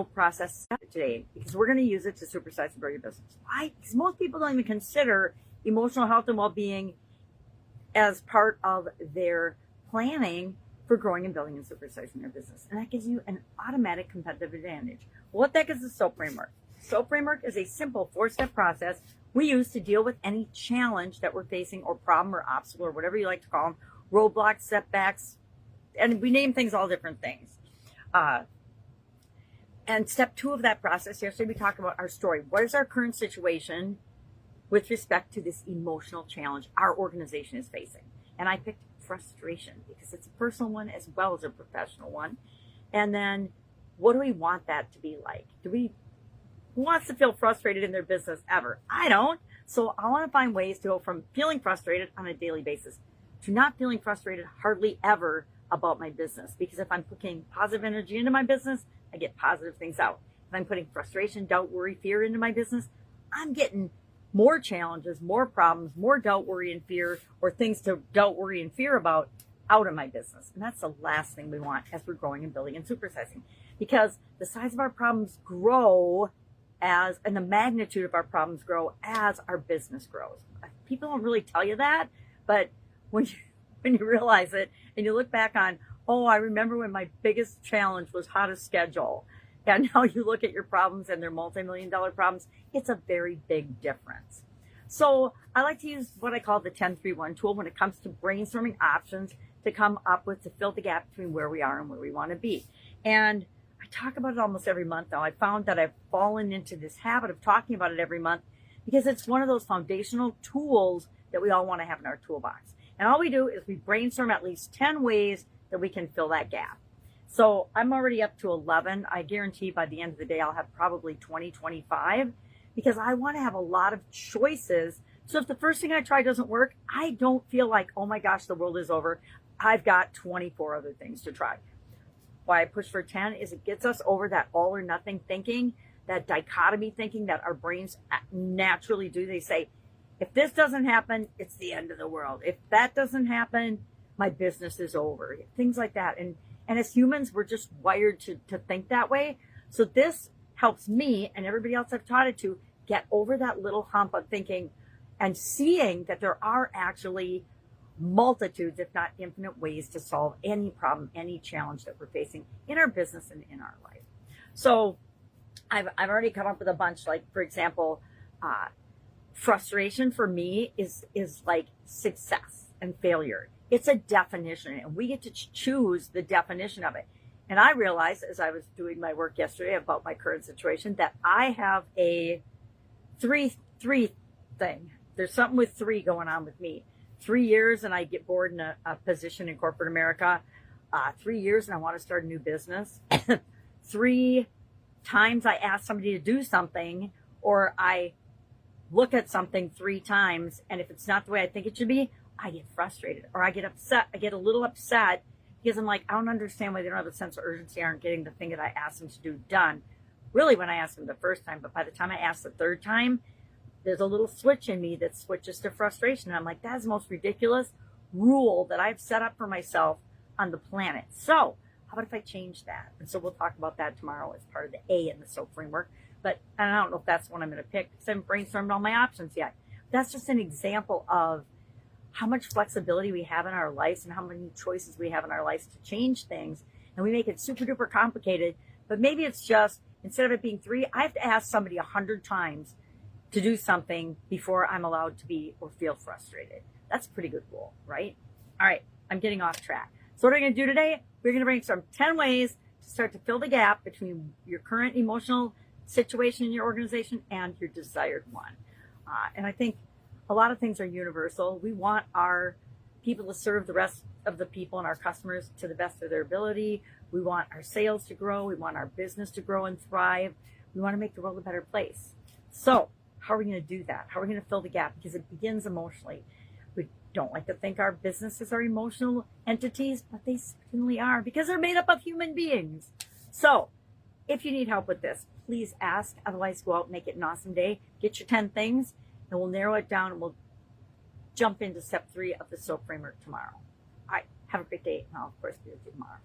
process today because we're going to use it to supersize and grow your business. Why? Because most people don't even consider emotional health and well-being as part of their planning for growing and building and supersizing their business. And that gives you an automatic competitive advantage. What the heck is the SOAP framework? SOAP framework is a simple 4-step process we use to deal with any challenge that we're facing, or problem or obstacle, or whatever you like to call them, roadblocks, setbacks, and we name things all different things. And step 2 of that process, yesterday we talked about our story. What is our current situation with respect to this emotional challenge our organization is facing? And I picked frustration because it's a personal one as well as a professional one. And then what do we want that to be like? Who wants to feel frustrated in their business ever? I don't. So I want to find ways to go from feeling frustrated on a daily basis to not feeling frustrated hardly ever about my business. Because if I'm putting positive energy into my business, I get positive things out. If I'm putting frustration, doubt, worry, fear into my business, I'm getting more challenges, more problems, more doubt, worry, and fear, or things to doubt, worry, and fear about out of my business. And that's the last thing we want as we're growing and building and supersizing. Because the size of our problems grow and the magnitude of our problems grow as our business grows. People don't really tell you that, but when you realize it and you look back on, oh, I remember when my biggest challenge was how to schedule. And now you look at your problems and they're multi-million-dollar problems. It's a very big difference. So I like to use what I call the 10-3-1 tool when it comes to brainstorming options to come up with, to fill the gap between where we are and where we want to be. And I talk about it almost every month now. I found that I've fallen into this habit of talking about it every month because it's one of those foundational tools that we all want to have in our toolbox. And all we do is we brainstorm at least 10 ways that we can fill that gap. So I'm already up to 11. I guarantee by the end of the day, I'll have probably 20, 25, because I want to have a lot of choices. So if the first thing I try doesn't work, I don't feel like, oh my gosh, the world is over. I've got 24 other things to try. Why I push for 10 is it gets us over that all or nothing thinking, that dichotomy thinking that our brains naturally do. They say, if this doesn't happen, it's the end of the world. If that doesn't happen, my business is over. Things like that. And as humans, we're just wired to think that way. So this helps me and everybody else I've taught it to get over that little hump of thinking and seeing that there are actually multitudes, if not infinite, ways to solve any problem, any challenge that we're facing in our business and in our life. So I've already come up with a bunch. Like, for example, frustration for me is like success and failure. It's a definition, and we get to choose the definition of it. And I realized as I was doing my work yesterday about my current situation that I have a three thing. There's something with 3 going on with me. 3 years and I get bored in a position in corporate America. 3 years and I want to start a new business. 3 times I ask somebody to do something, or I look at something 3 times, and if it's not the way I think it should be, I get frustrated or I get upset. I get a little upset because I'm like, I don't understand why they don't have a sense of urgency, aren't getting the thing that I asked them to do done. Really, when I asked them the first time, but by the time I asked the 3rd time, there's a little switch in me that switches to frustration. And I'm like, that's the most ridiculous rule that I've set up for myself on the planet. So how about if I change that? And so we'll talk about that tomorrow as part of the A in the SOAP framework. But I don't know if that's what I'm going to pick because I haven't brainstormed all my options yet. That's just an example of how much flexibility we have in our lives and how many choices we have in our lives to change things. And we make it super duper complicated, but maybe it's just, instead of it being 3, I have to ask somebody 100 times to do something before I'm allowed to be or feel frustrated. That's a pretty good rule, right? All right, I'm getting off track. So what are we going to do today? We're going to brainstorm 10 ways to start to fill the gap between your current emotional situation in your organization and your desired one. And I think a lot of things are universal. We want our people to serve the rest of the people and our customers to the best of their ability. We want our sales to grow. We want our business to grow and thrive. We want to make the world a better place. So how are we going to do that? How are we going to fill the gap? Because it begins emotionally. We don't like to think our businesses are emotional entities, but they certainly are because they're made up of human beings. So if you need help with this, please ask. Otherwise, go out and make it an awesome day. Get your 10 things, and we'll narrow it down, and we'll jump into step 3 of the SOAP framework tomorrow. All right, have a great day, and I'll, of course, be with you tomorrow.